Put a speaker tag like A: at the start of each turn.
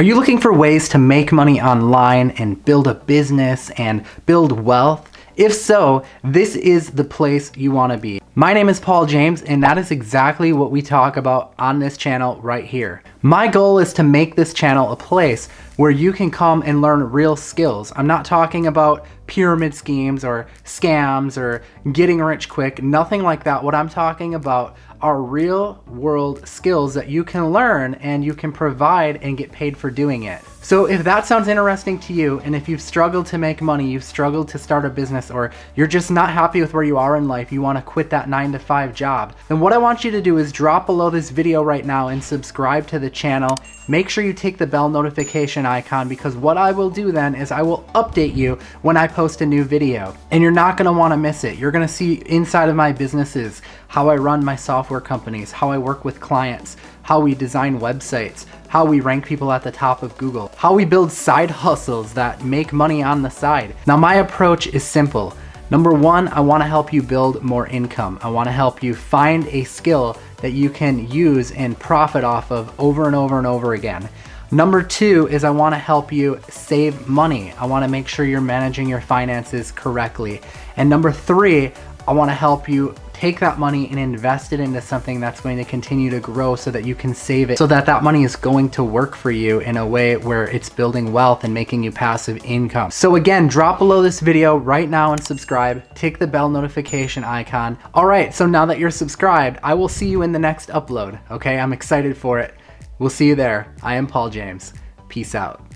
A: Are you looking for ways to make money online and build a business and build wealth? If so, this is the place you want to be. My name is Paul James, and that is exactly what we talk about on this channel right here. My goal is to make this channel a place where you can come and learn real skills. I'm not talking about pyramid schemes or scams or getting rich quick, nothing like that. What I'm talking about are real world skills that you can learn and you can provide and get paid for doing it. So if that sounds interesting to you, and if you've struggled to make money, you've struggled to start a business, or you're just not happy with where you are in life, you want to quit that 9-to-5 job, then what I want you to do is drop below this video right now and subscribe to the channel. Make sure you take the bell notification icon, because what I will do then is I will update you when I post a new video, and you're not going to want to miss it. You're going to see inside of my businesses, how I run my software companies, how I work with clients, how we design websites, how we rank people at the top of Google, how we build side hustles that make money on the side. Now, my approach is simple. Number one, I want to help you build more income. I want to help you find a skill that you can use and profit off of over and over and over again. Number two is I want to help you save money. I want to make sure you're managing your finances correctly. And number three, I want to help you take that money and invest it into something that's going to continue to grow so that you can save it, so that that money is going to work for you in a way where it's building wealth and making you passive income. So again, drop below this video right now and subscribe. Tick the bell notification icon. All right, so now that you're subscribed, I will see you in the next upload. Okay, I'm excited for it. We'll see you there. I am Paul James. Peace out.